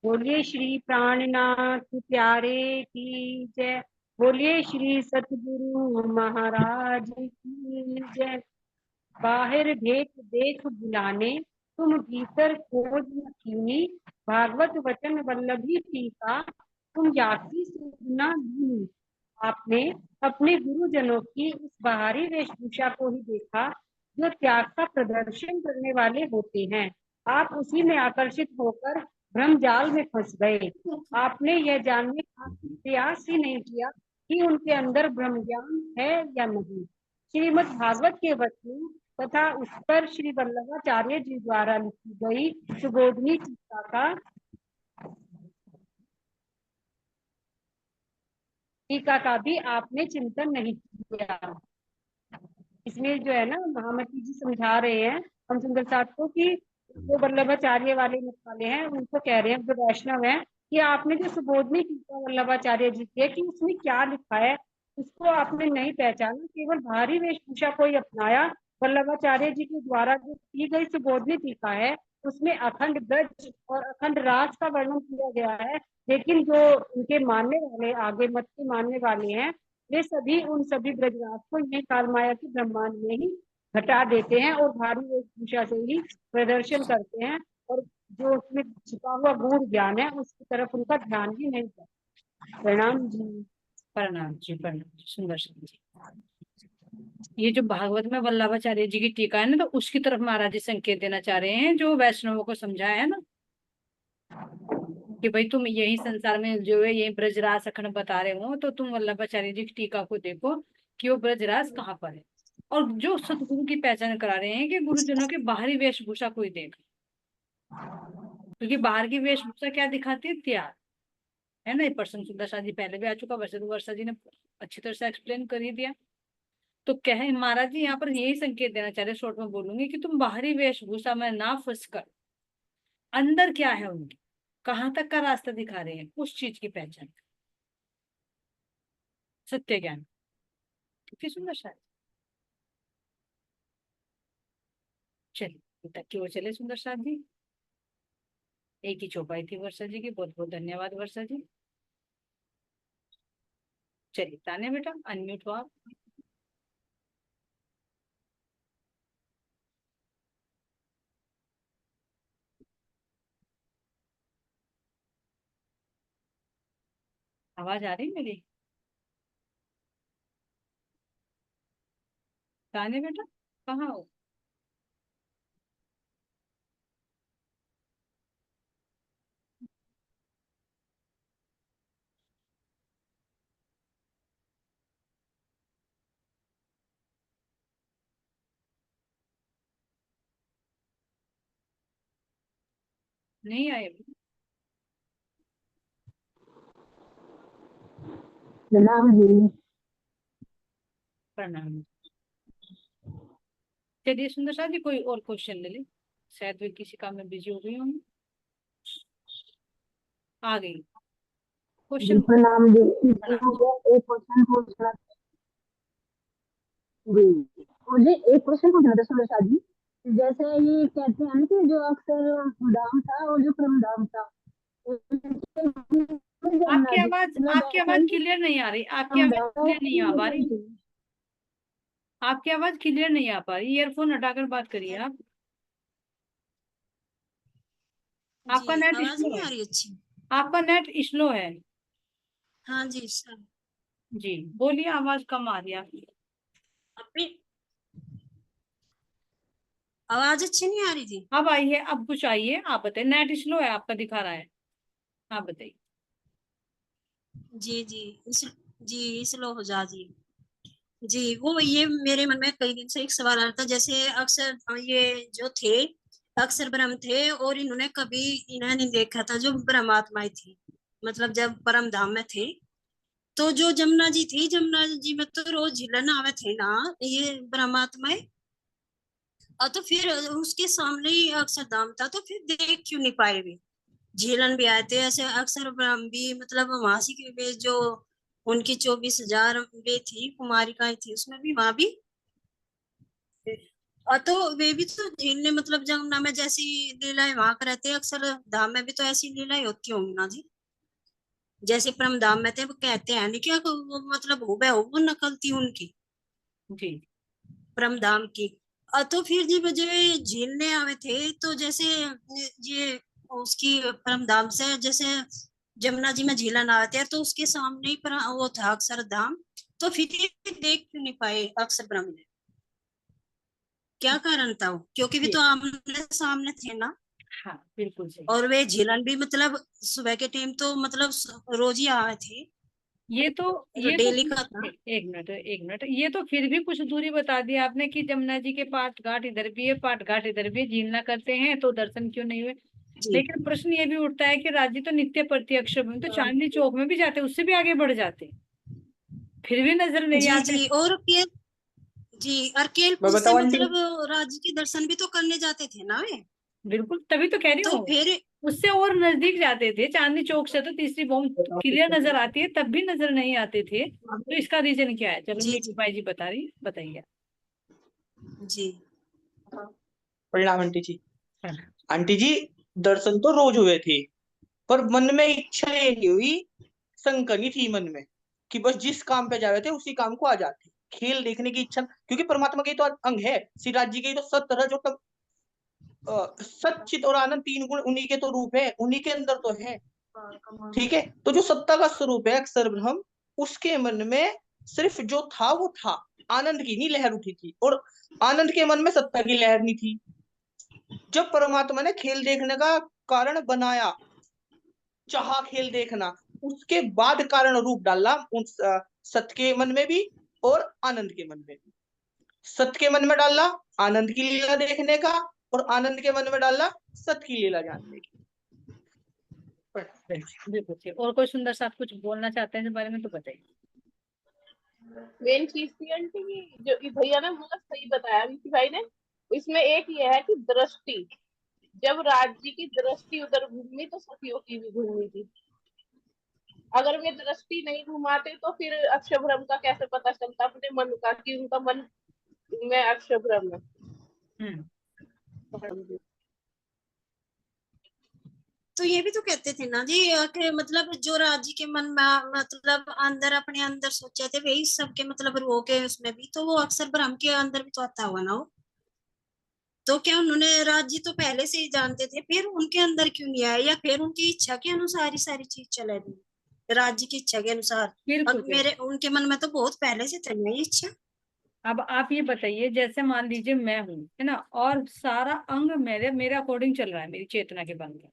बोलिए श्री प्राणनाथ प्यारे की जय। बोलिए श्री सतगुरु महाराज की जय। बाहर देख देख बुलाने, तुम भीतर खोज न कीनी। भागवत वचन वल्लभी टीका, तुम जाति सुना दीनी। आपने अपने गुरुजनों की उस बाहरी वेशभूषा को ही देखा जो त्याग का प्रदर्शन करने वाले होते हैं। आप उसी में आकर्षित होकर भ्रम जाल में फंस गए। आपने यह जानने का प्रयास ही नहीं किया कि उनके अंदर ब्रह्म ज्ञान है या नहीं। श्रीमद् भागवत के वचन तथा उस पर श्री वल्लभाचार्य जी द्वारा लिखी गई सुबोधनी टीका का भी आपने चिंतन नहीं किया। इसमें जो है ना, महामती जी समझा रहे हैं हम सुंदर साथ को कि जो वल्लभाचार्य वाले मत वाले हैं उनको कह रहे हैं, जो वैष्णव हैं, कि आपने जो सुबोधनी टीका वल्लभाचार्य जी की है कि उसमें क्या लिखा है उसको आपने नहीं पहचाना, केवल भारी वेशभूषा को ही अपनाया। वल्लभाचार्य जी के द्वारा जो की गई सुबोधनी टीका है उसमें अखंड ब्रज और अखंड राज का वर्णन किया गया है, लेकिन जो उनके मानने वाले, आगे मत के मानने वाले हैं, वे सभी उन सभी ब्रजराज को यही काल माया के ब्रह्मांड में ही घटा देते हैं और भारी वेशभूषा से ही प्रदर्शन करते हैं, और जो उसमें छिपा हुआ गूढ़ ज्ञान है उसकी तरफ उनका ध्यान ही नहीं करता। प्रणाम जी। प्रणाम जी, प्रणाम जी, सुंदर जी। ये जो भागवत में वल्लभाचार्य जी की टीका है ना, तो उसकी तरफ महाराज जी संकेत देना चाह रहे हैं, जो वैष्णवों को समझाया है ना कि भाई तुम यही संसार में जो है ये ब्रजराज अखंड बता रहे हो, तो तुम वल्लभाचार्य जी की टीका को देखो कि वो ब्रजराज कहाँ पर है। और जो सतगुरु की पहचान करा रहे हैं कि गुरुजनों के बाहरी वेशभूषा को ही देख, क्योंकि बाहर की वेशभूषा क्या दिखाती है? त्याग, है ना। ये पर्सन सुंदर शाह जी पहले भी आ चुका, वैसे तो वर्षा जी ने अच्छी तरह से एक्सप्लेन कर ही दिया। तो कहे महाराज जी यहाँ पर यही संकेत देना चाह रहे, शॉर्ट में बोलूंगी, कि तुम बाहरी वेशभूषा में ना फंस कर अंदर क्या है उनकी, कहाँ तक का रास्ता दिखा रहे हैं, उस चीज की पहचान, सत्य ज्ञान। कितनी सुंदर शायद। चलिए तक की वो चले सुंदर साथ जी। एक ही चौपाई थी वर्षा जी की, बहुत बहुत धन्यवाद वर्षा जी। चलिए ताने बेटा अनम्यूट हो आप। आवाज आ रही है मेरी? ताने बेटा कहाँ हो? नहीं आए अभी? प्रणाम जी। प्रणाम। चलिए सुंदर साथ जी कोई और क्वेश्चन ले ले, शायद वे किसी काम में बिजी हो गई होंगी। आ गई जी क्वेश्चन। प्रणाम जी। प्रणाम। मुझे एक क्वेश्चन पूछना। जी, मुझे एक क्वेश्चन पूछना था सुरेश जी। जैसे ये कहते हैं कि जो अक्सर धाम था और जो परम धाम था, जानना जी मतलब आपकी ऐसे आवाज ही क्लियर नहीं आ रही, आपकी परम आवाज धाम क्लियर नहीं आ पा रही। है। आपकी आवाज क्लियर नहीं आ पा रही, ईयरफोन हटाकर बात करिए आप। जी आपका नेट आवाज स्लो नहीं है। आ रही अच्छी? आपका नेट स्लो है। हाँ जी सर। जी बोलिए, आवाज कम आ रही है आपकी। अभी आवाज अच्छी नहीं आ रही थी? अब आई है, अब कुछ आई है, आप बताइए। नेट स्लो है आपका दिखा रहा है, आप बताइए। जी जी जी स्लो हो जा जी। जी वो ये मेरे मन में कई दिन से एक सवाल आ रहा था, जैसे अक्सर ये जो थे अक्सर ब्रह्म थे और इन्होंने कभी इन्हें नहीं देखा था जो ब्रह्मात्माएं थी, मतलब जब परम धाम में थे तो जो जमुना जी थी, जमुना जी में तो रोज झिलन आवे थे ना ये ब्रह्मात्माएं। और तो फिर उसके सामने ही अक्षरधाम था, तो फिर देख क्यों नहीं पाए वे? झेलन भी आए थे ऐसे अक्सर ब्रह्म भी, मतलब वहां से वे जो उनकी 24,000 वे थी कुमारिकाएं थी उसमें भी वहां भी तो वे भी तो झील ने मतलब जमुना में जैसी लीलाएं वहां रहते हैं, अक्सर धाम में भी तो ऐसी लीलाएं होती होंगी ना जी। जैसे परमधाम में थे, वो कहते हैं नहीं क्या वो मतलब वो नकल थी उनकी जी परमधाम की। तो फिर जब जो ये झीलने आए थे तो जैसे ये उसकी परमधाम से जैसे जमुना जी में झीलन आए थे तो उसके सामने ही पर वो था अक्षरधाम। तो फिर ये देख क्यों नहीं पाए अक्षर ब्रह्म ने, क्या कारण था वो? क्योंकि भी जी तो आमने सामने थे ना। हाँ बिल्कुल सही। और वे झीलन भी मतलब सुबह के टाइम तो मतलब रोज ही आए थे, ये तो ये तो डेली का था। एक मिनट एक मिनट, ये तो फिर भी कुछ दूरी बता दी आपने कि जमुना जी के पाठ घाट इधर भी है, पाठ घाट इधर भी है, झीलना करते हैं तो दर्शन क्यों नहीं हुए। जी लेकिन प्रश्न ये भी उठता है कि राज्य तो नित्य प्रत्यक्ष में तो चांदनी चौक में भी जाते हैं, उससे भी आगे बढ़ जाते हैं, फिर भी नजर नहीं जी आते। जी। और जी और मैं केलपुर से बताऊं आंटी? मतलब राज्य के दर्शन भी तो करने जाते थे ना वे। बिल्कुल, तभी तो कह रही तो हूँ, फिर उससे और नजदीक जाते थे, चांदनी चौक से तो तीसरी बॉम्ब क्लियर नजर आती है, तब भी नजर नहीं आते थे, तो इसका रीजन क्या है? चलो जी मीठी जी बाई जी बता रही है, बताइए। जी प्रणाम आंटी जी। हाँ, आंटी जी, दर्शन तो रोज हुए थे, पर मन में इच्छा ये नहीं हुई, संकनी थी मन में कि बस जिस काम पे जा रहे थे उसी काम को आ जाते। खेल देखने की इच्छा, क्योंकि परमात्मा के तो अंग है, श्री राज जी के तो सत रज और सच्चित और आनंद, तीन गुण उन्हीं के तो रूप है, उन्हीं के अंदर तो है। ठीक है, तो जो सत्ता का स्वरूप है अक्षर ब्रह्म, उसके मन में सिर्फ जो था वो था, आनंद की नहीं लहर उठी थी, और आनंद के मन में सत्ता की लहर नहीं थी। जब परमात्मा ने खेल देखने का कारण बनाया, चाहा खेल देखना, उसके बाद कारण रूप डाला उन सत्य के मन में भी और आनंद के मन में भी। सत्य के मन में डाला आनंद की लीला देखने का, और आनंद के मन में डाला सत्य की लीला जानने की। बिल्कुल ठीक। और कोई सुंदर सा आप कुछ बोलना चाहते हैं इस बारे में तो बताइए। मेन चीज थी आंटी की जो ये भैया ने मतलब सही बताया विकी भाई ने। इसमें एक ये है कि दृष्टि, जब राज्य की दृष्टि उधर घूमी तो सखियों की भी घूमी थी। अगर वे दृष्टि नहीं घुमाते तो फिर अक्षरभ्रम का कैसे पता चलता अपने मन का कि उनका मन में अक्षरभ्रम है। हम्म तो ये भी तो कहते थे ना जी कि मतलब जो राज्य के मन में मतलब अंदर अपने अंदर सोचे थे वही सबके मतलब रो के उसमें भी तो वो अक्सर ब्रह्म के अंदर भी तो आता हुआ ना वो। तो क्या उन्होंने राज्य तो पहले से ही जानते थे, फिर उनके अंदर क्यों नहीं आया, या फिर उनकी इच्छा के अनुसार ही सारी चीज चले गई राज्य की इच्छा के अनुसार? बिल्कुल अब बिल्कुल। मेरे उनके मन में तो बहुत पहले से थी ना ये इच्छा। अब आप ये बताइए, जैसे मान लीजिए मैं हूँ, है ना, और सारा अंग मेरे मेरे अकॉर्डिंग चल रहा है, मेरी चेतना के बल में।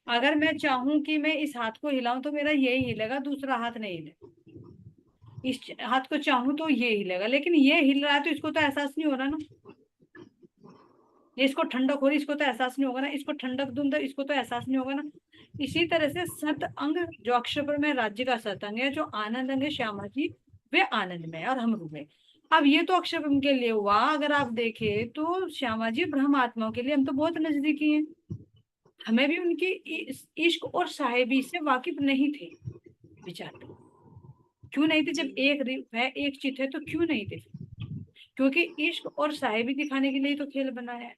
अगर मैं चाहूं कि मैं इस हाथ को हिलाऊं तो मेरा यही हिलेगा, दूसरा हाथ नहीं हिलेगा। इस हाथ को चाहूं तो ये हिलेगा, लेकिन ये हिल रहा है तो इसको तो एहसास नहीं हो रहा ना। ये इसको ठंडक हो रही, इसको तो एहसास नहीं होगा ना, इसको ठंडक दूं तो इसको तो एहसास नहीं होगा ना। इसी तरह से सत अंग जो अक्षर में राज्य का सत अंग है, जो आनंद अंग है श्यामा जी, वे आनंद में है और हम रूप में। अब ये तो अक्षर के लिए हुआ, अगर आप देखें तो श्यामा जी ब्रह्म आत्माओं के लिए हम तो बहुत नजदीकी हैं, हमें भी उनकी इश्क और साहेबी से वाकिफ नहीं थे। विचार करो, क्यों नहीं थे? जब एक रूप है एक चित है तो क्यों नहीं थे? क्योंकि इश्क और साहेबी दिखाने के लिए तो खेल बनाया है।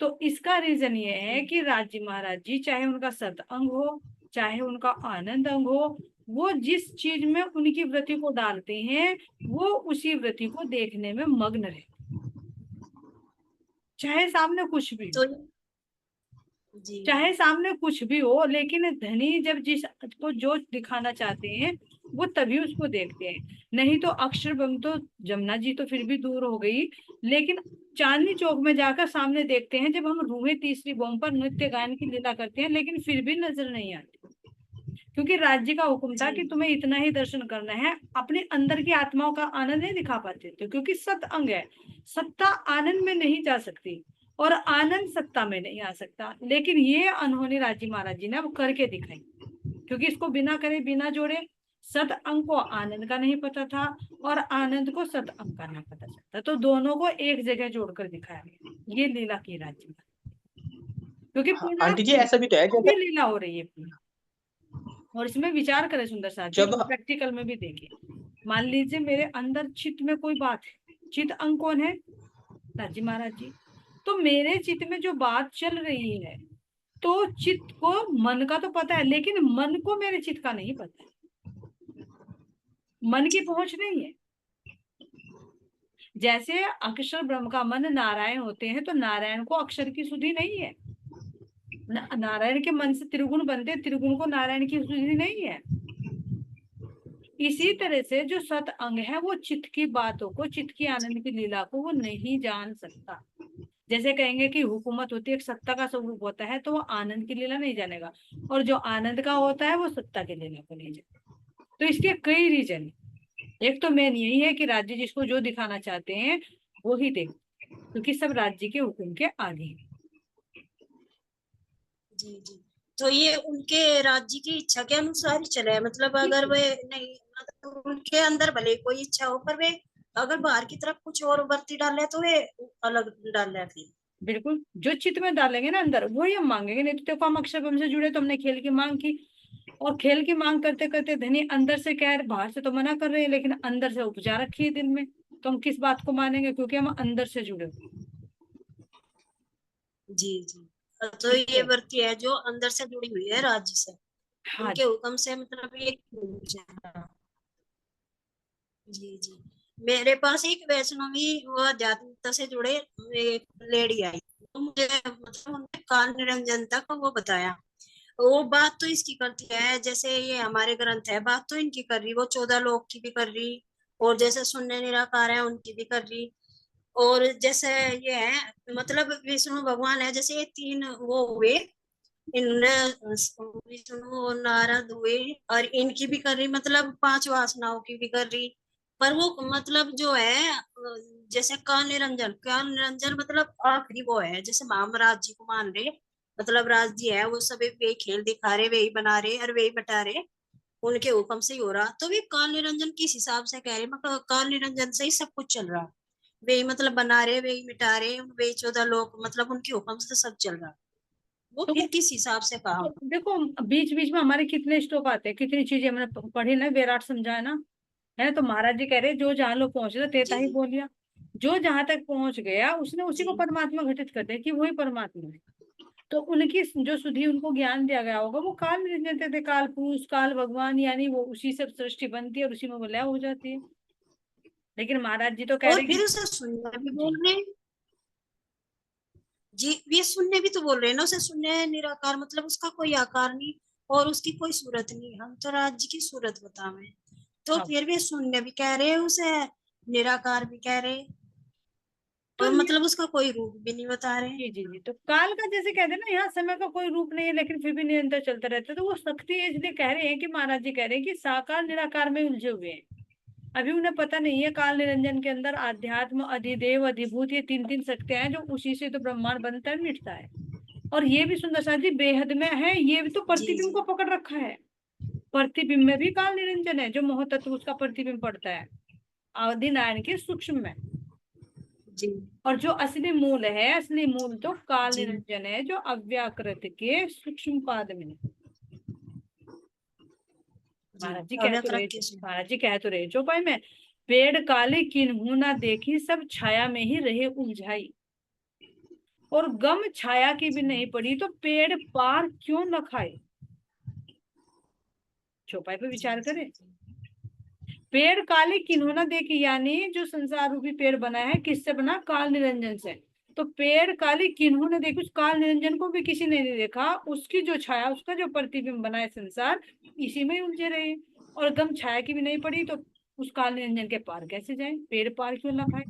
तो इसका रीजन ये है कि राज्य महाराज जी, चाहे उनका सत अंग हो चाहे उनका आनंद अंग हो, वो जिस चीज में उनकी वृत्ति को डालते हैं वो उसी वृत्ति को देखने में मग्न रहते, चाहे सामने कुछ भी हो, तो जी चाहे सामने कुछ भी हो, लेकिन धनी जब जिस को जो दिखाना चाहते हैं वो तभी उसको देखते हैं। नहीं तो अक्षर ब्रह्म तो, जमुना जी तो फिर भी दूर हो गई, लेकिन चांदनी चौक में जाकर सामने देखते हैं, जब हम रूहे तीसरी बॉम्ब पर नृत्य गायन की लीला करते हैं, लेकिन फिर भी नजर नहीं आती, क्योंकि राज्य का हुक्म था कि जी तुम्हें इतना ही दर्शन करना है, अपने अंदर की आत्माओं का आनंद नहीं दिखा पाते थे, क्योंकि सत अंग है, सत्ता आनंद में नहीं जा सकती और आनंद सत्ता में नहीं आ सकता। लेकिन ये अनहोनी राज्य महाराज जी ने अब करके दिखाई, क्योंकि इसको बिना करे बिना जोड़े सत अंग को आनंद का नहीं पता था और आनंद को सत अंग का नहीं पता चलता, तो दोनों को एक जगह जोड़कर दिखाया गया। ये लीला की राज्य में, क्योंकि हाँ, पूरा आंटी जी ऐसा भी तो है, ये जैसे लीला हो रही है पूरी। और इसमें विचार करें सुंदर साथ जी, जब प्रैक्टिकल में भी देखिए। मान लीजिए मेरे अंदर चित्त में कोई बात है, चित्त अंग कौन है? जी महाराज जी, तो मेरे चित्त में जो बात चल रही है, तो चित्त को मन का तो पता है, लेकिन मन को मेरे चित्त का नहीं पता है, मन की पहुंच नहीं है। जैसे अक्षर ब्रह्म का मन नारायण होते हैं, तो नारायण को अक्षर की सुधि नहीं है। नारायण के मन से त्रिगुण बनते, त्रिगुण को नारायण की सुधि नहीं है। इसी तरह से जो सत अंग है वो चित्त की बातों को, चित्त की आनंद की लीला को वो नहीं जान सकता। जैसे कहेंगे कि हुकूमत होती है, एक सत्ता का स्वरूप होता है, तो वो आनंद की लीला नहीं जानेगा, और जो आनंद का होता है वो सत्ता की लीला को नहीं जानेगा। तो इसके कई रीजन है। एक तो मेन यही है कि राज्य जिसको जो दिखाना चाहते हैं वो ही देख, क्योंकि सब राज्य के हुक्म के आगे है। जी जी। तो ये उनके राज्य की इच्छा के अनुसार ही चले, मतलब अगर वे नहीं, मतलब उनके अंदर भले कोई इच्छा हो, पर वे अगर बाहर की तरफ कुछ और बर्ती डाले तो वे अलग डाले फिर। बिल्कुल, जो चित्त में डालेंगे ना अंदर वही हम मांगेंगे। नहीं तो देखो हम अक्षर ब्रह्म से जुड़े तो हमने खेल की मांग की, और खेल की मांग करते करते धनी अंदर से कह रहे, बाहर से तो मना कर रहे हैं, लेकिन अंदर से उपजा रखी है दिल में, तो हम किस बात को मानेंगे, क्योंकि हम अंदर से जुड़े हुए। जी जी। तो ठीक ये है। बर्ती है जो अंदर से जुड़ी हुई है राज्य से, हाँ उनके हुक्म से, मतलब ये। जी जी। मेरे पास एक वैष्णवी वो आध्यात्मिकता से जुड़े एक लेडी आई, तो मुझे मतलब उन्होंने काल निरंजन तक वो बताया। वो बात तो इसकी करती है, जैसे ये हमारे ग्रंथ है, बात तो इनकी कर रही, वो 14 लोक की भी कर रही, और जैसे शून्य निराकार है उनकी भी कर रही। और जैसे ये है, मतलब विष्णु भगवान है, जैसे ये तीन वो हुए, इनने विष्णु और नारद हुए, और इनकी भी कर रही, मतलब 5 वासनाओं की भी कर रही। पर वो मतलब जो है, जैसे काल निरंजन, काल निरंजन मतलब आखिरी वो है, जैसे महाराज जी को मान रहे, मतलब राज जी है वो सब वे खेल दिखा रहे, वे ही बना रहे और वे ही बता रहे, उनके हुक्म से ही हो रहा। तो वे काल निरंजन किस हिसाब से कह रहे, मतलब काल निरंजन से ही सब कुछ चल रहा, वे ही मतलब बना रहे, वे ही मिटा रहे, वे ही 14 लोग, मतलब उनके हुक्म से सब चल रहा। वो तो फिर किस हिसाब से कहा। तो देखो, बीच बीच में हमारे कितने स्टॉप आते हैं, कितनी चीजें हमने पढ़ी ना, विराट समझा है ना, है। तो महाराज जी कह रहे जो जहां लोग पहुंचे तो तेता जी ही जी बोलिया। जो जहां तक पहुंच गया उसने उसी जी को परमात्मा घटित कर दिया कि वही परमात्मा है। तो उनकी जो सुधी उनको ज्ञान दिया गया होगा वो काल निरंजन थे, काल पुरुष काल भगवान, यानी वो उसी से सृष्टि बनती है और उसी में विलय हो जाती है। लेकिन महाराज जी तो कह और रहे फिर कि उसे शून्य भी जी बोल रहे हैं। जी, वे शून्य भी तो बोल रहे हैं ना, उसे शून्य निराकार, मतलब उसका कोई आकार नहीं और उसकी कोई सूरत नहीं, हम तो राज्य की सूरत बतावे, तो हाँ। फिर वे शून्य भी कह रहे हैं उसे, निराकार भी कह रहे हैं, तो तो मतलब उसका कोई रूप भी नहीं बता रहे। जी जी जी, तो काल का जैसे कहते हैं ना, यहाँ समय का कोई रूप नहीं है लेकिन फिर भी निरंतर चलता रहता है, तो वो शक्ति है, इसलिए कह रहे हैं कि महाराज जी कह रहे हैं कि साकार निराकार में उलझे हुए हैं। अभी उन्हें पता नहीं है काल निरंजन के अंदर आध्यात्म अधिदेव अधिभूत ये तीन तीन शक्तियां हैं, जो उसी से तो ब्रह्मांड बनता है मिटता है। और ये भी सुंदर साथ जी बेहद में है, ये भी तो जी प्रतिबिंब जी को पकड़ रखा है। प्रतिबिंब में भी काल निरंजन है, जो मोह तत्व उसका प्रतिबिंब पड़ता है आदि नारायण के सूक्ष्म में। जी और जो असली मूल है, असली मूल तो काल जी निरंजन है, जो अव्याकृत के सूक्ष्म पाद में है। जी। महाराज जी कह तो अव्यक्त रहे, रख के सुन। महाराज जी कह तो रहे जो भाई मैं, पेड़ काले किन्हू ना देखी, सब छाया में ही रहे उलझाई। और गम छाया की भी नहीं पड़ी, तो पेड़ पार क्यों न खाए। चौपाई पे जी विचार जी करें। जी पेड़ काले जी किन्हों ना देखी, यानी जो संसार रूपी पेड़ बना है किससे बना, काल निरंजन से। तो पेड़ काली किन्हों ने देखी, उस काल निरंजन को भी किसी ने नहीं देखा, उसकी जो छाया, उसका जो प्रतिबिंब बना है संसार, इसी में ही उलझे रहे। और गम छाया की भी नहीं पड़ी, तो उस काल निरंजन के पार कैसे जाए, पेड़ पार क्यों ना खाए।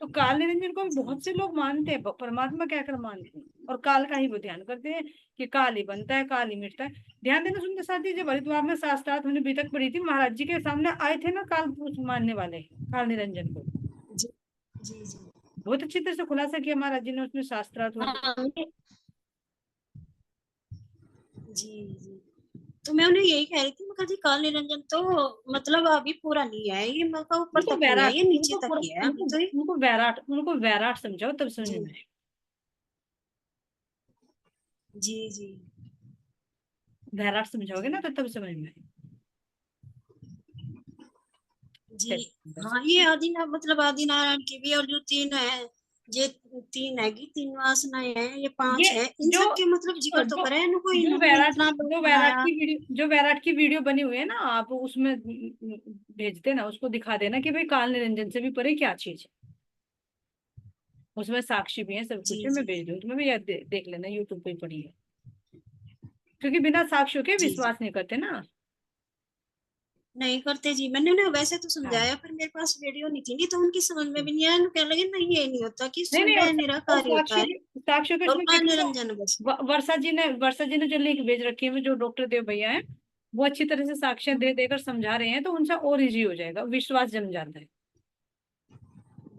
तो काल निरंजन को भी जी बहुत से जी। लोग मानते हैं, परमात्मा क्या कर मानते हैं, और काल का ही वो ध्यान करते हैं कि काल ही बनता है काल ही मिटता है। ध्यान देना सुनते साथी, जब हरिद्वार में शास्त्रार्थ हमने बीतक पढ़ी थी, महाराज जी के सामने आए थे ना काल पुरुष मानने वाले, काल निरंजन को जी जी जी। बहुत अच्छी तरह से खुलासा किया महाराज जी ने उसमें शास्त्रार्थ में। हाँ जी जी। तो मैं उन्हें यही कह रही थी, मैं कहा जी काल निरंजन तो मतलब अभी पूरा नहीं है ये, मतलब ऊपर उनको तक नहीं है, वैराट, ये नीचे उनको तक ही है उनको अभी तो ये। उनको वैराट, उनको वैराट समझाओ तब समझ जी में आए। जी जी वैराट समझाओगे जी ना तो तब समझ में आए। जी। चलिए, बस। हाँ, ये आदि ना, मतलब आदि नारायण की भी, और जो तीन है ये 3 है, 3 वासनाएं हैं, ये 5 ये है, इन जो सब के मतलब जिक्र तो जो करे इनको, जो इन्होंने वैराट इतना जो वैराट बनाया। की वीडियो जो वैराट की वीडियो बनी हुई है ना, आप उसमें भेज देना, उसको दिखा देना कि भाई काल निरंजन से भी परे क्या चीज है। उसमें साक्षी भी है, सब कुछ जी है, मैं जी भेज दूँ तुम्हें भी, याद देख लेना, यूट्यूब पे ही पड़ी है। क्योंकि बिना साक्ष्यों के जी जी, विश्वास नहीं करते ना। नहीं करते जी। मैंने ना वैसे तो हाँ, समझाया, पर मेरे पास वीडियो नहीं थी, नहीं तो उनकी समझ में भी नहीं आया, क्या लगे नहीं ये नहीं होता कि नहीं नहीं, सूर्य और निराकारी होता साक्ष्यों है के और उसमें काल देखो, निरंजन बस। वर्षा जी ने जो लिंक भेज रखी है, जो डॉक्टर देव भैया है, वो अच्छी तरह से साक्ष्य दे देकर समझा रहे हैं, तो उनसे और इजी हो जाएगा, विश्वास जम जाता है।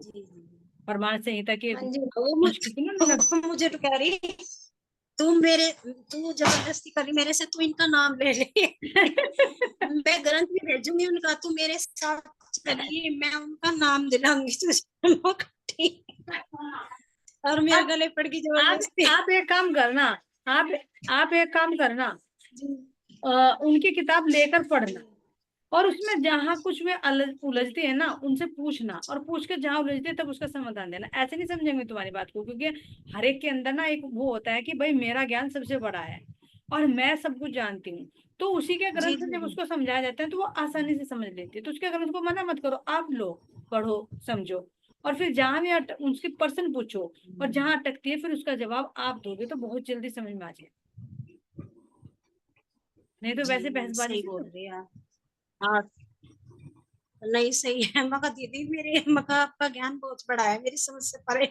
जी जी। प्रमाण संहिता की हाँ एक जी, मुश्किल थी ना मैंने। वो मुझे तो कह रही, तू जबरदस्ती करी मेरे से, तू इनका नाम ले ले। मैं ग्रंथ भी भेजूंगी उनका, तू मेरे साथ चलिए, मैं उनका नाम दिलाऊंगी तुझे। और मेरे आप गले पड़ गई आप जबरदस्ती। आप एक काम करना, आप आप एक काम करना, जी उनकी किताब लेकर पढ़ना, और उसमें जहां कुछ वे उलझते हैं ना, उनसे पूछना, और पूछ के जहां उलझते हैं तब उसका समाधान देना। ऐसे नहीं समझेंगे तुम्हारी बात को, क्योंकि हर एक के अंदर ना एक वो होता है कि भाई मेरा ज्ञान सबसे बड़ा है और मैं सब कुछ जानती हूँ। तो उसी के जी ग्रंथ से जब जी उसको समझाया जाता है तो वो आसानी से समझ लेती है। तो उसके ग्रंथ को मना मत करो, आप लो, पढ़ो, समझो, और फिर जहां भी उसकी पर्सन पूछो, और जहां अटकती है फिर उसका जवाब आप दोगे तो बहुत जल्दी समझ में आ जाए। नहीं तो वैसे जी, बहसबाजी सही से बोल तो रही है। हाँ, नहीं सही है मका दीदी, मेरे मका आपका ज्ञान बहुत बड़ा है, मेरी समझ से परे।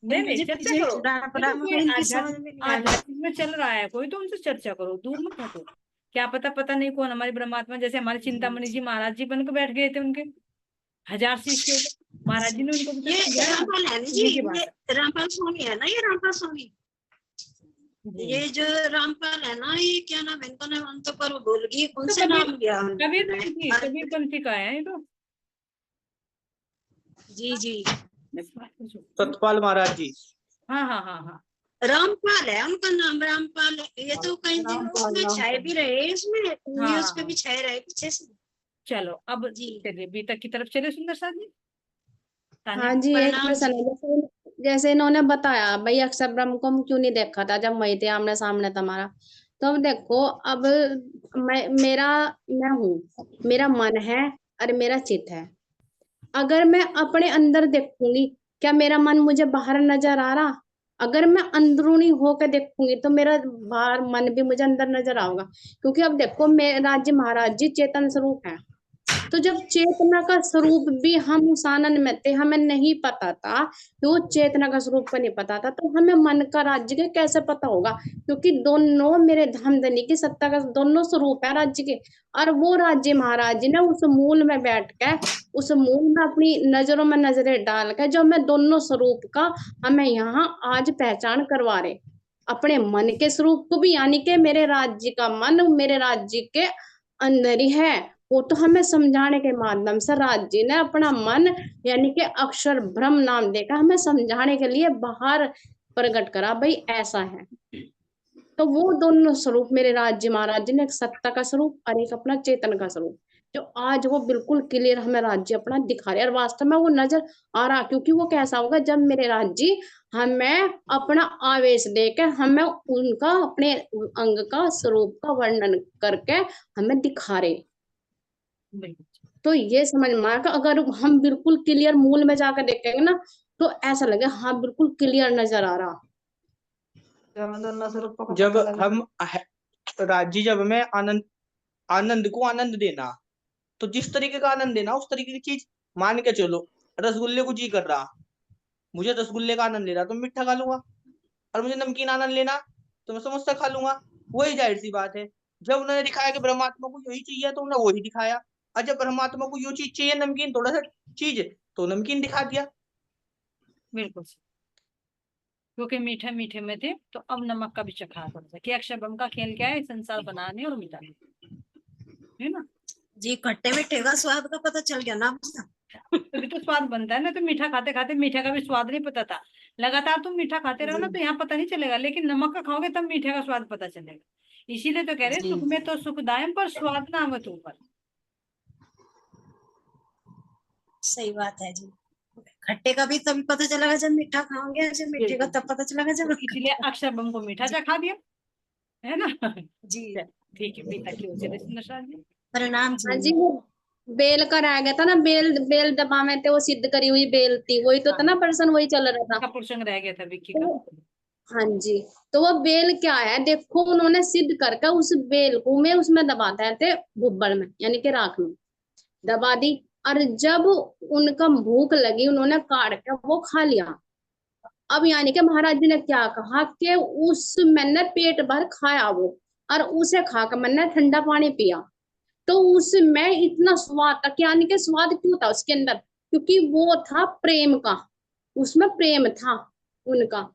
नहीं नहीं, मुझे चर्चा पीछे करो। छुड़ाना पड़ा, देखो कोई मगर इनकी समझ आध्यात्मिक में नहीं आया। आध्यात्मिक में चल रहा है कोई, तो उनसे चर्चा करो, दूर मत हटो। क्या पता, पता नहीं कौन हमारे ब्रह्मात्मा, जैसे हमारे जी चिंतामणि जी जी। महाराज जी बन के बैठ गए थे, उनके 1000 शिष्य हो गए, महाराज जी ने उनको भी तो ये समझाया, रामपाल है ना जी, सीधी सी ये बात है। रामपाल स्वामी है ना, ये रामपाल स्वामी। ये जी, जो रामपाल है ना, ये क्या नाम है इनका, नाम तो पर वो भूल गई, कौन तो से नाम लिया उन्होंने। कबीर पंथी का है ये तो। जी जी, सतपाल महाराज जी। हाँ हाँ हाँ हाँ, रामपाल है उनका नाम, रामपाल। ये तो कई दिन उसमें छाए भी रहे, इसमें हाँ न्यूज हाँ पे भी हाँ। छाए रहे पीछे से। चलो अब जी चलिए बीतक की तरफ चले, सुंदर साथ जी, तान्या। हाँ जी, एक प्रणाम प्रश्न जी। है। जैसे इन्होंने बताया भाई, अक्षर ब्रह्म को हम क्यों नहीं देखा था जब वही थे आमने सामने तुम्हारा। तो अब देखो, अब मैं हूँ, मेरा मन है और मेरा चित्त है। अगर मैं अपने अंदर देखूंगी, क्या मेरा मन मुझे बाहर नजर आ रहा? अगर मैं अंदरूनी होकर देखूंगी तो मेरा बाहर मन भी मुझे अंदर नजर आएगा। क्योंकि अब देखो, मेरा जी महाराज जी चेतन स्वरूप है। तो जब चेतना का स्वरूप भी हम उस आनंद में थे, हमें नहीं पता था, तो चेतना का स्वरूप को नहीं पता था, तो हमें मन का राज्य के कैसे पता होगा? क्योंकि दोनों मेरे धामधनी की सत्ता का दोनों स्वरूप है राज्य के। और वो राज्य महाराज जी ने उस मूल में बैठ के, उस मूल में अपनी नजरों में नजरें डाल कर, जो हमें दोनों स्वरूप का हमें यहाँ आज पहचान करवा रहे, अपने मन के स्वरूप को भी, यानी कि मेरे राज्य का मन मेरे राज्य के अंदर ही है। वो तो हमें समझाने के माध्यम से राज जी ने अपना मन, यानी कि अक्षर ब्रह्म नाम देकर हमें समझाने के लिए बाहर प्रकट करा, भाई ऐसा है। तो वो दोनों स्वरूप मेरे राज्य महाराज जी ने, एक सत्ता का स्वरूप और एक अपना चेतन का स्वरूप, जो आज वो बिल्कुल क्लियर हमें राज्य अपना दिखा रहे, और वास्तव में वो नजर आ रहा। क्योंकि वो कैसा होगा जब मेरे राज्य हमें अपना आवेश देकर हमें उनका अपने अंग का स्वरूप का वर्णन करके हमें दिखा रहे। बिल्कुल। तो ये समझ में आया कि अगर हम बिल्कुल क्लियर मूल में जाकर देखेंगे ना, तो ऐसा लगे हाँ बिल्कुल क्लियर नजर आ रहा। जब हम राजी, जब हमें आनंद, आनंद को आनंद देना, तो जिस तरीके का आनंद देना उस तरीके की चीज मान के चलो। रसगुल्ले को जी कर रहा, मुझे रसगुल्ले का आनंद लेना तो मैं मीठा खा लूंगा, और मुझे नमकीन आनंद लेना तो मैं समोसा खा लूंगा। वही जाहिर सी बात है, जब उन्होंने दिखाया कि परमात्मा को यही चाहिए तो उन्होंने वही दिखाया। और जब परमात्मा को यो चीज चाहिए, नमकीन थोड़ा सा चीज, तो नमकीन दिखा दिया। बिल्कुल, क्योंकि मीठे मीठे में थे तो अब नमक का भी चखा थोड़ा सा, कि अक्षर ब्रह्म का खेल क्या है, संसार बनाने और मिटाने, है ना। जी, खट्टे मीठे का स्वाद का पता चल गया ना। तभी तो स्वाद बनता है ना। तो मीठा खाते खाते मीठे का भी स्वाद नहीं पता था, लगातार तुम मीठा खाते रहो जी ना तो यहाँ पता नहीं चलेगा, लेकिन नमक का खाओगे तब मीठे का स्वाद पता चलेगा। इसीलिए तो कह रहे हैं, जी सुख में तो सुखदायम पर स्वाद ना आवत ऊपर। सही बात है जी। खट्टे का भी तभी पता चलेगा जब मीठा खाओगे, जब मीठे का तब पता चलेगा जब तो इसलिए अक्षरब्रह्म को मीठा चखा दिया, है ना। जी। चल, ठीक है, मीठा क्यों चले सुंदर साथ जी। प्रणाम हाँ जी। जी, वो बेल का रह गया था ना, बेल बेल दबा में थे, वो सिद्ध करी हुई बेल थी, वही तो था ना प्रश्न, वही चल रहा था। का प्रसंग रह गया था विक्की का। तो हाँ जी, तो वो बेल क्या है, देखो उन्होंने सिद्ध करके उस बेल को में उसमें दबाते थे, बुब्बड़ में यानी कि राख में दबा दी। और जब उनका भूख लगी, उन्होंने काट के वो खा लिया। अब यानी कि महाराज जी ने क्या कहा कि उस मैंने पेट भर खाया वो, और उसे खाकर मैंने ठंडा पानी पिया, तो उसमें इतना स्वाद था। यानी कि स्वाद क्यों था उसके अंदर, क्योंकि वो था प्रेम का, उसमें प्रेम था उनका,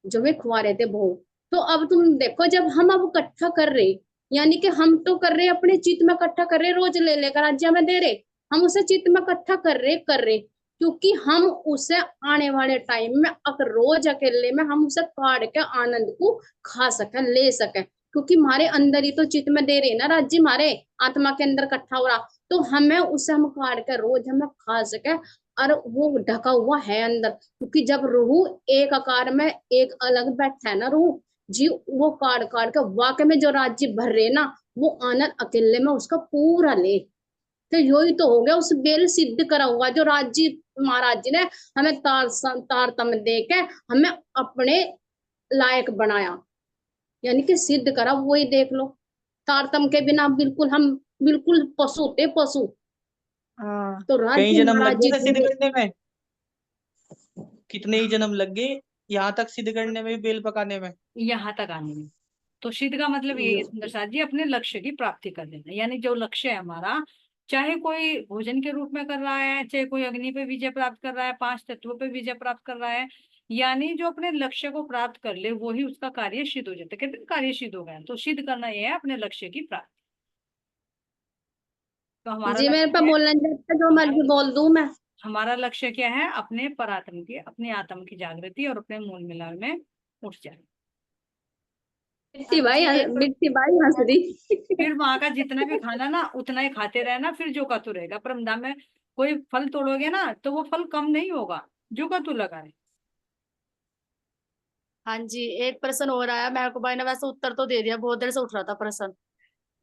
जो वे खुआ रहे थे भोग। तो अब तुम देखो, जब हम अब इकट्ठा कर रहे, यानी कि हम तो कर रहे अपने चित्त में इकट्ठा कर रहे, रोज ले लेकर आज में दे रहे, हम उसे चित्त में इकट्ठा कर रहे, क्योंकि हम उसे आने वाले टाइम में अगर रोज अकेले में हम उसे काट के आनंद को खा सके, ले सके, क्योंकि हमारे अंदर ही तो चित्त में दे रहे ना राज्य, हमारे आत्मा के अंदर इकट्ठा हो रहा, तो हमें उसे हम काट के रोज हमें खा सके। और वो ढका हुआ है अंदर, क्योंकि जब रूह एक आकार में एक अलग बैठा है ना रूह जी, वो काट काट के वाकई में जो राज्य भर रहे ना, वो आनंद अकेले में उसका पूरा ले। तो यही तो हो गया, उस बेल सिद्ध करा हुआ जो राज्य महाराज जी ने हमें तारतम दे के हमें अपने लायक बनाया, यानी कि सिद्ध करा, वही देख लो। तारतम के बिना बिल्कुल हम बिल्कुल पशु थे, पशु। हाँ, तो कई राज्य जन्म महाराज लग गए जी थे सिद्ध पूरे, करने में, कितने ही जन्म लग गए यहाँ तक सिद्ध करने में, भी बेल पकाने में। यहाँ तक आने में। तो सिद्ध का मतलब ये है सुंदर साथ जी, अपने लक्ष्य की प्राप्ति कर लेना, यानी जो लक्ष्य है हमारा, चाहे कोई भोजन के रूप में कर रहा है, चाहे कोई अग्नि पे विजय प्राप्त कर रहा है, 5 तत्वों पे विजय प्राप्त कर रहा है, यानी जो अपने लक्ष्य को प्राप्त कर ले वही उसका कार्य सिद्ध हो जाता है। कहते हैं कार्य सिद्ध हो गया, तो सिद्ध करना यह है अपने लक्ष्य की प्राप्ति। तो हमारा जी मेरे लक्ष्य पे है, बोलने देते, जो हमारा मर्जी बोल दूं मैं। हमारा लक्ष्य क्या है, अपने परात्म की, अपने आत्म की जागृति और अपने मूल मिलन में उठ जाए। मिट्टी भाई हंस रही। फिर वहां का जितना भी खाना ना उतना ही खाते रहना, फिर जो का तू रहेगा। परमधाम में कोई फल तोड़ोगे ना तो वो फल कम नहीं होगा, जो का तू लगा है। हाँ जी, एक प्रश्न हो रहा है, मेरे को भाई ने वैसे उत्तर तो दे दिया, बहुत देर से उठ रहा था प्रश्न,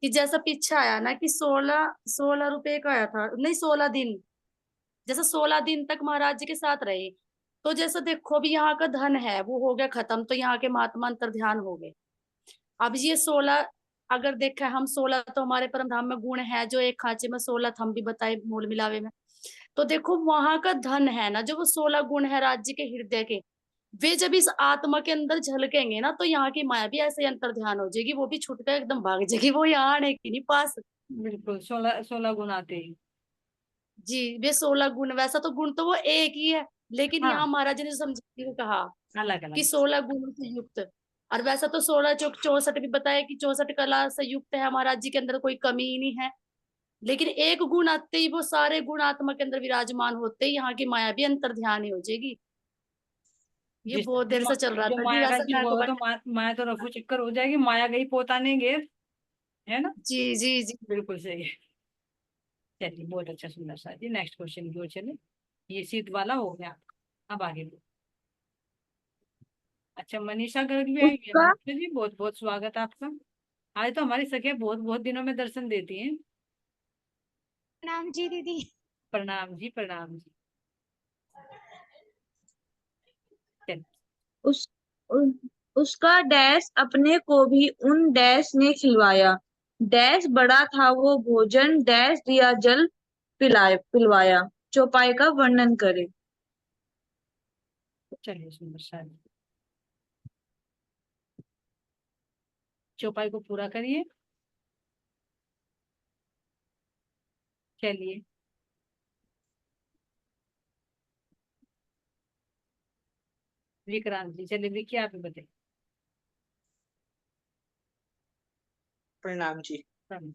कि जैसा पीछे आया ना कि 16 रुपए का आया था, नहीं 16 दिन, जैसे 16 दिन तक महाराज जी के साथ रहे, तो जैसे देखो भी यहाँ का धन है वो हो गया खत्म, तो यहाँ के महात्मा अंतर ध्यान हो गए। अब ये 16, अगर देखा हम 16 तो हमारे परम धाम में गुण है, जो एक खांचे में 16 हम भी बताए मूल मिलावे में, तो देखो वहां का धन है ना, जो वो 16 गुण है राज्य के हृदय के, वे जब इस आत्मा के अंदर झलकेंगे ना, तो यहाँ की माया भी ऐसे अंतर ध्यान हो जाएगी, वो भी छूट कर एकदम भाग जाएगी, वो यहाँ आने की नहीं पास। बिल्कुल 16 गुण आते हैं। जी, वे 16 गुण, वैसा तो गुण तो वो एक ही है, लेकिन हाँ, यहाँ महाराज ने समझाने को कहा अलग कि अलग। 16 गुणों से युक्त, और वैसा तो 16 चौक 64 भी बताया कि 64 कला से युक्त है महाराज जी के अंदर, कोई कमी ही नहीं है, लेकिन एक गुण आते ही वो सारे गुण आत्मा के अंदर विराजमान होते ही यहाँ की माया भी अंतर ध्यान ही हो जाएगी। ये जिस बहुत देर से चल रहा जो था जी, माया का वैसे युग मेरे को होगा तो माया तो रफू चक्कर हो जाएगी, माया गई पोता नहीं गए, है ना। जी जी जी। बिल्कुल सही है। चलिए बहुत अच्छा सुंदर सा जी, नेक्स्ट क्वेश्चन की ओर चले। ये सीध वाला हो गया आपका, अब आगे बढ़ो। अच्छा, मनीषा गर्ग भी आई है। उसका मनीषा जी बहुत बहुत स्वागत है आपका। आज तो हमारी सखिया बहुत बहुत दिनों में दर्शन देती हैं। प्रणाम जी दीदी। प्रणाम जी, प्रणाम जी। चल, उस उसका डैश अपने को भी उन डैश ने खिलवाया, डैश बड़ा था वो भोजन, डैश दिया जल पिलवाया। चौपाई का वर्णन करे। चलिए सुंदर सा जी। चौपाई को पूरा करिए। चलिए विक्रांत जी, चलिए विक्की आप ही बताइए। प्रणाम जी। प्रणाम।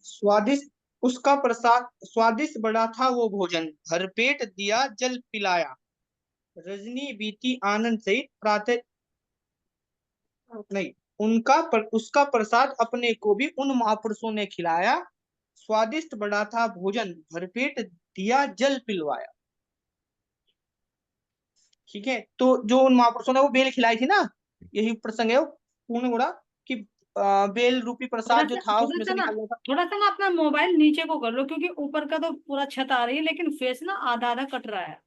स्वादिष्ट उसका प्रसाद, स्वादिष्ट बड़ा था वो भोजन, भरपेट दिया जल पिलाया। रजनी बीती आनंद सहित प्रातः, नहीं, उसका प्रसाद अपने को भी उन महापुरुषों ने खिलाया। स्वादिष्ट बड़ा था भोजन, भरपेट दिया जल पिलवाया। ठीक है, तो जो उन महापुरुषों ने वो बेल खिलाई थी ना, यही प्रसंग है वो पूर्ण गोड़ा कि बेल रूपी प्रसाद जो था उसमें से निकल था। थोड़ा सा ना अपना मोबाइल नीचे को कर लो, क्योंकि ऊपर का तो पूरा छत आ रही है, लेकिन फेस ना आधा आधा कट रहा है।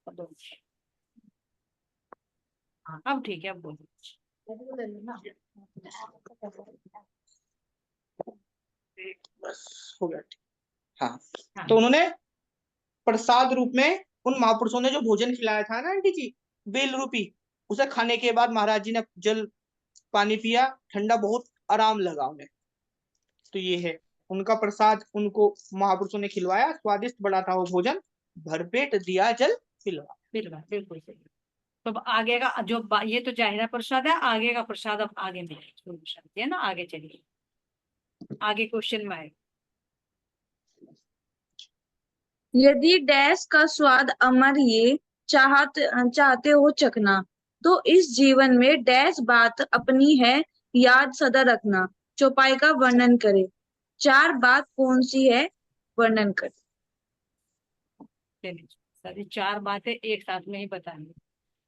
हाँ अब ठीक है, अब बोलो। बस हो गया, ठीक। हाँ, हाँ तो उन्होंने प्रसाद रूप में उन महापुरुषों ने जो भोजन खिलाया था ना आंटी जी, बेल रूपी, उसे खाने के बाद महाराज जी ने जल पानी पिया, ठंडा बहुत आराम लगा उन्हें। तो ये है उनका प्रसाद, उनको महापुरुषों ने खिलवाया, स्वादिष्ट बड़ा था वो भोजन, भरपेट दिया जल पिलवा। बिल्कुल सही। तो अब आगे का जो ये तो जाहिरा प्रसाद है, आगे का प्रसाद अब आगे मिलेगा, है ना। आगे चलिए, आगे क्वेश्चन में आए। यदि डैश का स्वाद अमर ये चाहते हो चखना, तो इस जीवन में डैश बात अपनी है याद सदा रखना। चौपाई का वर्णन करे। 4 बात कौन सी है, वर्णन करे। चलिए, सारी 4 बातें एक साथ में ही बताएंगे।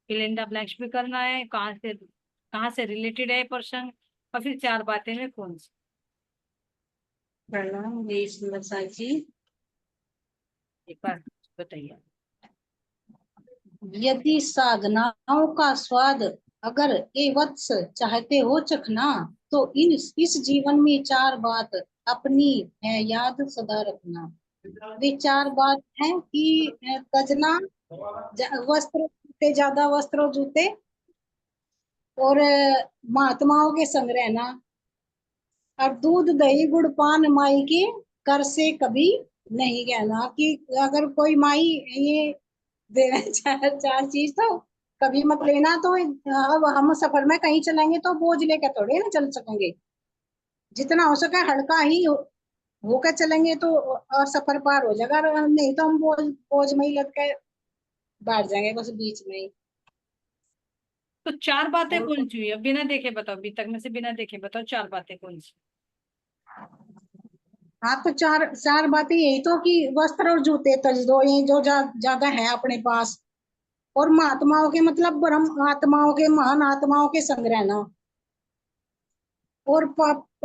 फिल इन द ब्लैंक्स भी करना है, कहाँ से रिलेटेड है प्रसंग, और फिर 4 बातें में कौन सी। प्रणाम जी सुंदर जी। एक बार बताइए। यदि साधनाओं का स्वाद अगर ए वत्स चाहते हो चखना, तो इस जीवन में 4 बात अपनी है याद सदा रखना। वे 4 बात है कि तजना, वस्त्र जूते, ज्यादा वस्त्र और जूते, और महात्माओं के संग रहना, और दूध दही गुड़ पान माई के कर से कभी नहीं कहना। कि अगर कोई माई ये दे चार चीज तो कभी मत लेना। तो अब हम सफर में कहीं चलेंगे तो बोझ लेकर थोड़े ना चल सकेंगे, जितना हो सके हल्का ही होकर चलेंगे तो सफर पार हो जाएगा। नहीं तो हम बोझ में ही लग के बैठ जाएंगे बस बीच में ही। तो 4 बातें कौन सी हुई, अब बिना देखे बताओ, अभी तक में से बिना देखे बताओ 4 बातें कौन सी। हाँ, तो चार बातें यही तो कि वस्त्र और जूते तज दो, ये जो ज्यादा है अपने पास। और महात्माओं के मतलब ब्रह्म आत्माओं के, महान आत्माओं के संग रहना। और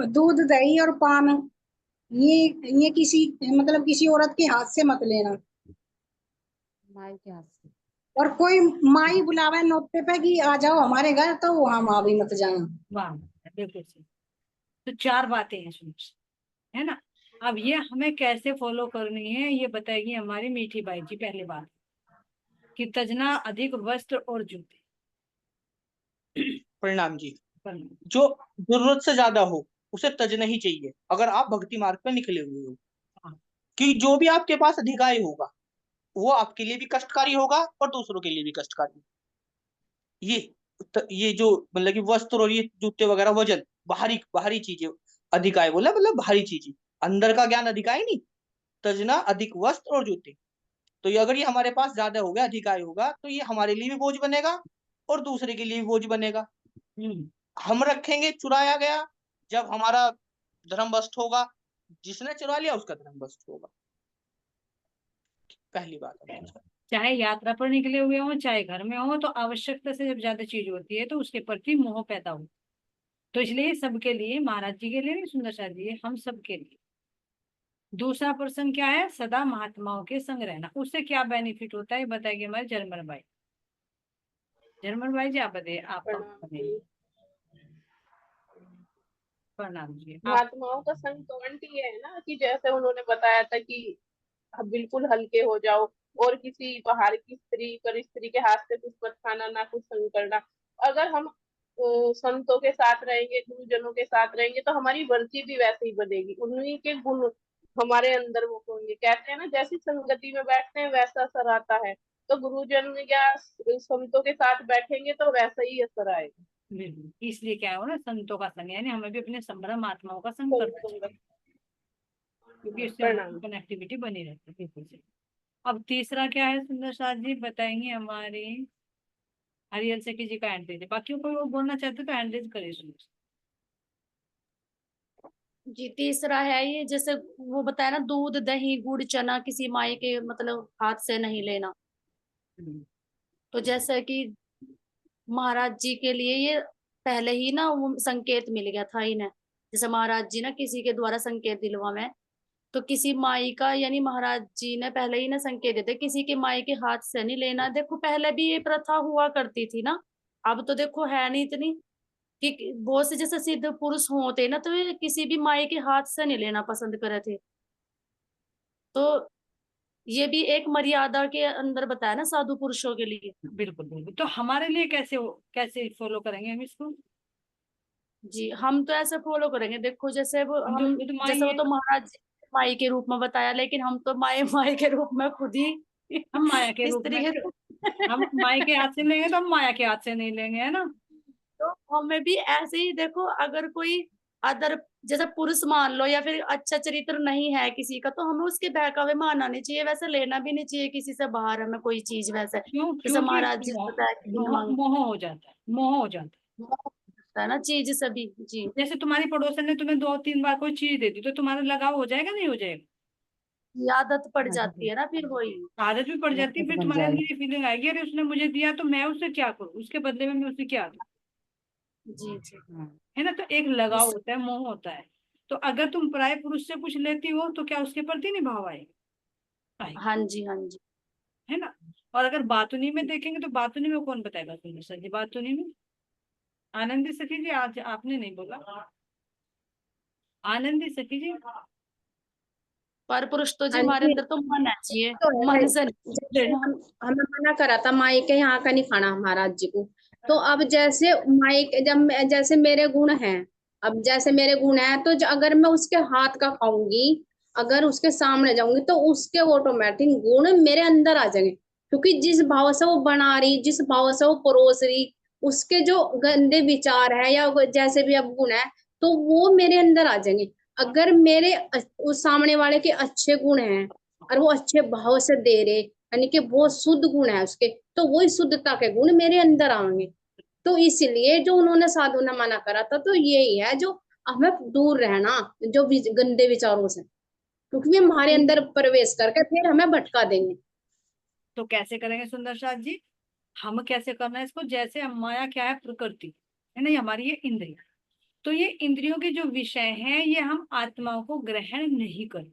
दूध दही और पान, ये किसी मतलब किसी औरत के हाथ से मत लेना। माई के हाथ से। और कोई माई बुलावे नौते पे कि आ जाओ हमारे घर, तो वहां माँ भी मत जाना। वाह, बिल्कुल सही। तो 4 बातें हैं, सुनो, है ना। अब ये हमें कैसे फॉलो करनी है ये बताएगी हमारी मीठी बाई जी। पहली बात कि तजना अधिक वस्त्र और जूते। प्रणाम जी। पहली। जो जरूरत से ज्यादा हो उसे तजना ही चाहिए, अगर आप भक्ति मार्ग पर निकले हुए हो। हाँ। कि जो भी आपके पास अधिकाय होगा वो आपके लिए भी कष्टकारी होगा और दूसरों के लिए भी कष्टकारी। ये जो मतलब कि वस्त्र और ये जूते वगैरह वजन, बाहरी बाहरी चीजें, अधिकाय बोला मतलब बाहरी चीजें, अंदर का ज्ञान अधिकाय नहीं। तजना अधिक वस्त्र और जूते, तो ये अगर ये हमारे पास ज्यादा हो गया, अधिकाय होगा, तो ये हमारे लिए भी बोझ बनेगा और दूसरे के लिए भी बोझ बनेगा। हम रखेंगे चुराया गया, जब हमारा धर्म भ्रष्ट होगा, जिसने चुरा लिया उसका धर्म भ्रष्ट होगा। पहली बात है। चाहे यात्रा पर निकले हुए हो, चाहे घर में हो, तो आवश्यकता से जब ज्यादा चीज होती है तो उसके प्रति मोह पैदा हो। तो इसलिए सबके लिए, महाराज जी के लिए नहीं, सुंदर शाह जी, हम सबके लिए। दूसरा प्रश्न क्या है, सदा महात्माओं के संग रहना। उससे क्या बेनिफिट होता है बताएंगे हमारे जर्मन भाई। जर्मन भाई जी आप बताइए, आप प्रणाम जी। महात्माओं का संग तो आंटी ये है ना कि जैसे उन्होंने बताया था कि आप बिल्कुल हल्के हो जाओ, और किसी बाहर की स्त्री पर स्त्री के हाथ से कुछ मत खाना, ना कुछ संग करना। अगर हम संतों के साथ रहेंगे, गुरुजनों के साथ रहेंगे, तो हमारी वृत्ति भी वैसे ही बनेगी, उन्हीं के गुण हमारे अंदर वो होंगे। कहते हैं ना, जैसी संगति में बैठते हैं वैसा असर आता है। तो गुरुजन या संतों के साथ बैठेंगे तो वैसा ही असर आएगा। बिल्कुल, इसलिए क्या हो ना, संतों का संग, यानी हमें भी अपने संभ्रम आत्माओं का संग करना चाहिए, क्योंकि इससे हमारी कनेक्टिविटी बनी रहती है। बिल्कुल सही। अब तीसरा क्या है, सुंदर साथ जी बताएंगे हमारी हरियल से किसी का हैंड दीजिए, बाकियों को वो बोलना चाहते तो हैंड रेज करिए। सुंदर जी तीसरा है ये, जैसे वो बताया ना, दूध दही गुड़ चना किसी माई के मतलब हाथ से नहीं लेना। तो जैसे कि महाराज जी के लिए ये पहले ही ना वो संकेत मिल गया था इन्हें। जैसे महाराज जी ना किसी के द्वारा संकेत दिलवा में, तो किसी माई का यानी महाराज जी ने पहले ही ना संकेत देते किसी के माई के हाथ से नहीं लेना। देखो पहले भी ये प्रथा हुआ करती थी ना, अब तो देखो है नहीं इतनी कि बहुत से जैसे सिद्ध पुरुष होते ना तो ये किसी भी माई के हाथ से नहीं लेना पसंद करे थे। तो ये भी एक मर्यादा के अंदर बताया ना साधु पुरुषों के लिए। बिल्कुल बिल्कुल। तो हमारे लिए कैसे फॉलो करेंगे हम इसको? जी हम तो ऐसे फॉलो करेंगे, देखो जैसे वो हम हम तो माई जैसे वो है, तो महाराज जी माई के रूप में बताया, लेकिन हम तो माई माई के रूप में खुद ही हम माया के इस रूप में तरीके हम माई के हाथ से लेंगे तो हम माया के हाथ से नहीं लेंगे, है ना। तो हमें भी ऐसे ही देखो, अगर कोई अदर जैसे पुरुष मान लो या फिर अच्छा चरित्र नहीं है किसी का, तो हमें उसके बहकावे में आना नहीं चाहिए, वैसे लेना भी नहीं चाहिए किसी से बाहर हमें कोई चीज वैसे। क्यों? जैसे क्योंकि महाराज जी ने बताया कि बिन मांगे मोह हो जाता है, मोह हो जाता है। मोह होता है ना चीज सभी। जी जैसे तुम्हारी पड़ोसन ने तुम्हें 2-3 बार कोई चीज दे दी तो तुम्हारा लगाव हो जाएगा, नहीं हो जाएगा? आदत पड़ जाती है ना फिर वही। आदत भी पड़ जाती है, फिर तुम्हारे अंदर ये फीलिंग आएगी अरे उसने मुझे दिया तो मैं उससे क्या करूं, उसके बदले में मैं उसे क्या दूं, जी जी है ना। तो एक लगाव इस होता है, मोह होता है। तो अगर तुम पराये पुरुष से कुछ लेती हो तो क्या उसके प्रति नहीं भाव आएगा? हाँ जी हाँ जी। है ना। और अगर बातुनी में देखेंगे तो बातुनी में कौन बताएगा तुम्हें सर जी? बातुनी में आनंदी सखी जी, आज आपने नहीं बोला। आनंदी सखी जी। पर पुरुष तो जी हाँ हमारे जी, अंदर तो मन है चाहिए, तो है मन से नहीं जैसे लेना। हमें मना करा था माई के यहाँ का नहीं खाना महाराज जी को। तो अब जैसे माई के जैसे मेरे गुण हैं, अब जैसे मेरे गुण हैं तो अगर मैं उसके हाथ का खाऊंगी, अगर उसके सामने जाऊंगी तो उसके ऑटोमेटिक गुण मेरे अंदर आ जाएंगे, क्योंकि जिस भाव से वो बना रही, जिस भाव से वो परोस रही, उसके जो गंदे विचार है या जैसे भी अब गुण है तो वो मेरे अंदर आ जाएंगे। अगर मेरे उस सामने वाले के अच्छे गुण हैं और वो अच्छे भाव से दे रहे, यानी कि बहुत शुद्ध गुण है उसके, तो वही शुद्धता के गुण मेरे अंदर आएंगे। तो इसलिए जो उन्होंने साधु ने मना करा था तो यही है जो हमें दूर रहना, जो गंदे विचारों से, क्योंकि वे हमारे अंदर प्रवेश करके फिर हमें भटका देंगे। तो कैसे करेंगे सुंदर साथ जी? हम कैसे करना है इसको? जैसे हम माया क्या है? प्रकृति है ना, ये हमारी ये इंद्रिया। तो ये इंद्रियों के जो विषय हैं ये हम आत्माओं को ग्रहण नहीं करें।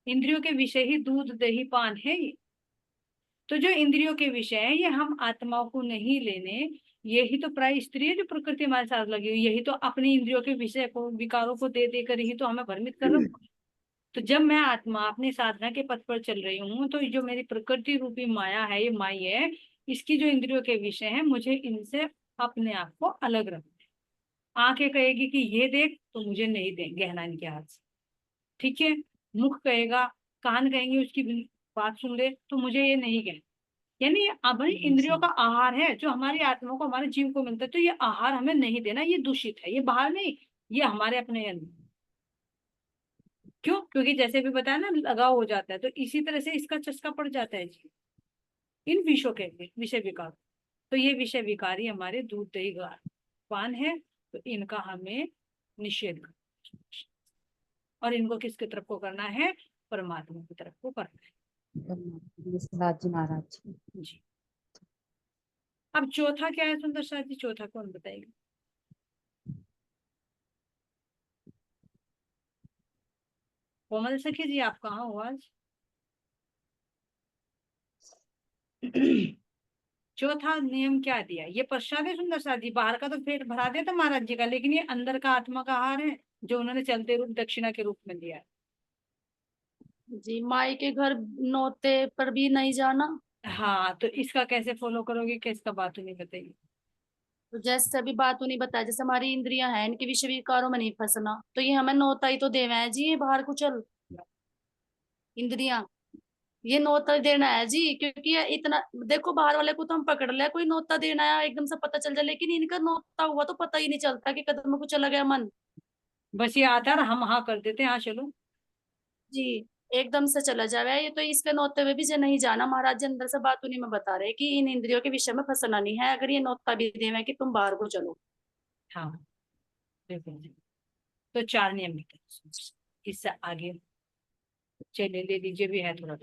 इंद्रियों के विषय ही दूध दही पान है ये। तो जो इंद्रियों के विषय है ये हम आत्माओं को नहीं लेने। यही तो प्राय स्त्री है जो प्रकृति हमारे साथ लगी हुई, यही तो अपनी इंद्रियों के विषय को विकारों को दे देकर ही तो हमें भ्रमित कर रहा है। तो जब मैं आत्मा अपनी साधना के पथ पर चल रही हूँ तो जो मेरी प्रकृति रूपी माया है, ये माई है, इसकी जो इंद्रियों के विषय है मुझे इनसे अपने आप को अलग रखना है। आंखें कहेगी कि ये देख तो मुझे नहीं दे गहना इनके हाथ से, ठीक है। मुख कहेगा, कान कहेंगे उसकी बात सुन ले तो मुझे ये नहीं कहना। यानी ये हमारी इंद्रियों का आहार है जो हमारी आत्मा को, हमारे जीव को मिलता है। तो ये आहार हमें नहीं देना, ये दूषित है, ये बाहर नहीं, ये हमारे अपने अंदर। क्यों? क्योंकि जैसे भी बताया ना लगाव हो जाता है, तो इसी तरह से इसका चस्का पड़ जाता है जी इन विषयों के विषय विकार। तो ये विषय विकारी हमारे दूध दही पान है, तो इनका हमें निषेध करना है। और इनको किसकी तरफ को करना है? परमात्मा की तरफ को करना है जी। अब चौथा क्या है सुंदर साथ जी? चौथा कौन बताएगा? कोमल सखी जी, आप कहाँ हो आज? चौथा नियम क्या दिया? ये पश्चात है सुंदर साथ जी। बाहर का तो पेट भरा दिया था महाराज जी का, लेकिन ये अंदर का आत्मा का आहार है जो उन्होंने चलते रूप दक्षिणा के रूप में दिया है। जी माई के घर नौते पर भी नहीं जाना। हाँ, तो इसका कैसे फॉलो करोगे? कि इसका बात नहीं बताइए। तो जैसे अभी बात नहीं बताया, जैसे हमारी इंद्रियां हैं इनके विषय विकारों में नहीं फंसना, तो ये हमें नौता ही तो देना है जी, ये बाहर को चल इंद्रियां, ये नौता देना है जी। क्योंकि ये इतना देखो बाहर वाले को तो हम पकड़ ले, कोई नौता देना है एकदम से पता चल जाए, लेकिन इनका नौता हुआ तो पता ही नहीं चलता कि कदम को चला गया मन। बस ये आता है और हम हाँ कर देते हैं, हाँ चलो। जी एकदम से चला जावे ये, तो इसके नौते हुए भी जे नहीं जाना। महाराज जी अंदर से बात उन्हीं में बता रहे कि इन इंद्रियों के विषय में फंसना नहीं है, अगर ये नौता भी देवे कि तुम बाहर को चलो। हाँ बिल्कुल जी। तो 4 नियम बताए, इससे आगे चलिए ले लीजिए भी है थोड़ा।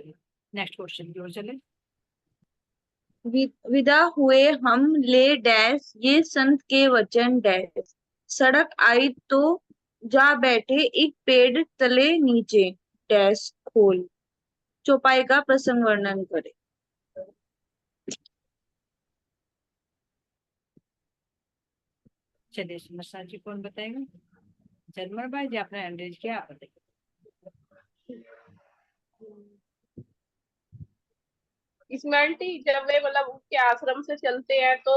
नेक्स्ट क्वेश्चन की ओर चले। विदा हुए हम ले डैश, ये संत के वचन डैश। सड़क आई तो जा बैठे एक पेड़ तले नीचे डैश खोल। चौपाई का प्रसंग वर्णन करें। चलिए समस्या जी कौन बताएगा? जर्मन भाई जी आपने एंड्रेज किया, आप बताइए। इसमें आंटी जब वे मतलब उसके आश्रम से चलते हैं तो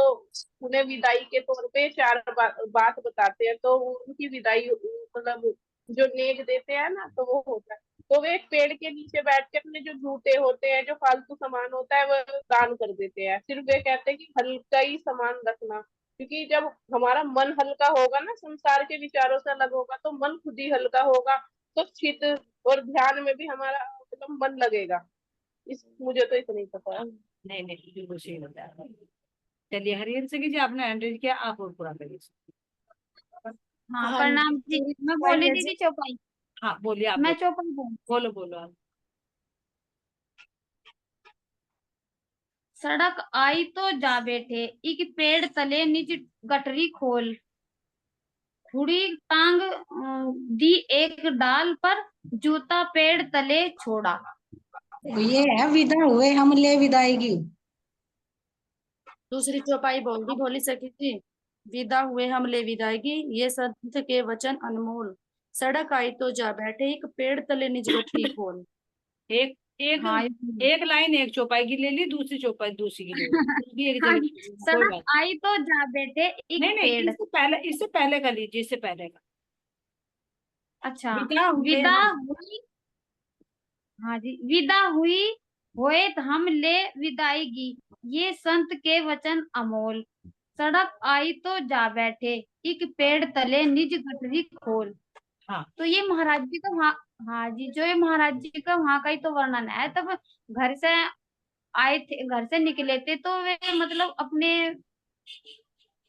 उन्हें विदाई के तौर पे चार बात बताते हैं, तो उनकी विदाई मतलब जो नेक देते हैं ना, तो वो होता है। तो वे एक पेड़ के नीचे बैठ के अपने जो जूते होते हैं, जो फालतू सामान होता है, वो दान कर देते हैं। सिर्फ वे कहते हैं कि हल्का ही सामान रखना, क्योंकि जब हमारा मन हल्का होगा ना, संसार के विचारों से अलग होगा, तो मन खुद ही हल्का होगा, तो चित और ध्यान में भी हमारा मतलब मन लगेगा। मुझे तो इतना ही पता है। नहीं नहीं बिल्कुल सही बताया। चलिए हरिहर से जी आपने एंड्रेज किया, आप और पूरा करिए। हाँ हाँ प्रणाम जी, जी, मैं चौपाई बोली कैसे? दीदी चौपाई। हाँ बोलिए, आप मैं बोलो चौपाई बोल। बोलो बोलो आप। सड़क आई तो जा बैठे एक पेड़ तले नीचे गठरी खोल। खुड़ी टांग दी एक डाल पर, जूता पेड़ तले छोड़ा। ये है विदा हुए हम ले विदाईगी। दूसरी चौपाई बोल दी भोली सखी जी। विदा हुए हम ले विदाईगी, ये संत के वचन अनमोल। सड़क आई तो जा बैठे एक पेड़ तले निज गठरी खोल। एक एक हाँ एक लाइन एक चौपाई की ले ली, दूसरी चौपाई दूसरी की ले ली, दूसरी एक हाँ, जगह छोड़ दी, कोई सड़क बात आई तो जा बैठे एक नहीं। नहीं पेड़। इससे पहले का लीजिए, इससे पहले का। अच्छा। विदा हुए विदा हम। हुई। हाँ जी, विदा हुई होए तो हम ले विदाईगी, ये संत के वचन अमोल। सड़क आई तो जा बैठे एक पेड़ तले निज गठरी खोल। हाँ तो ये महाराज जी का वहाँ, हाँ जी, जो ये महाराज जी का वहाँ का ही तो वर्णन है। तब घर से आए थे, घर से निकले थे, तो वे मतलब अपने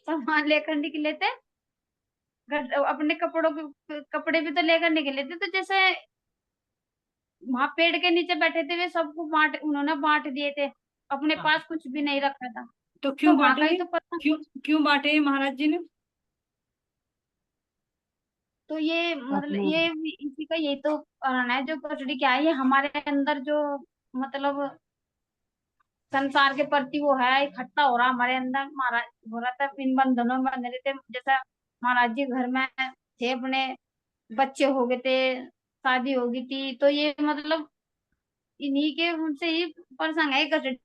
सामान लेकर निकले थे। अपने कपड़े भी तो लेकर निकले थे, तो जैसे वहां पेड़ के नीचे बैठे थे, वे सबको उन्होंने बांट दिए थे, अपने हाँ। पास कुछ भी नहीं रखा था। तो तो क्यों वहां का बांटे? ही तो पता। क्यों बांटे ये महाराज जी ने? तो ये मतलब ये इसी का यही तो कारण है, जो कचड़ी क्या है, ये हमारे अंदर जो मतलब संसार के प्रति वो है, इकट्ठा हो रहा हमारे अंदर, महाराज हो रहा था, इन बंधनों में बंध रहे थे। जैसा महाराज जी घर में थे, अपने बच्चे हो गए थे, शादी हो गई थी, तो ये मतलब इन्हीं के उनसे ही प्रसंग है कचड़ी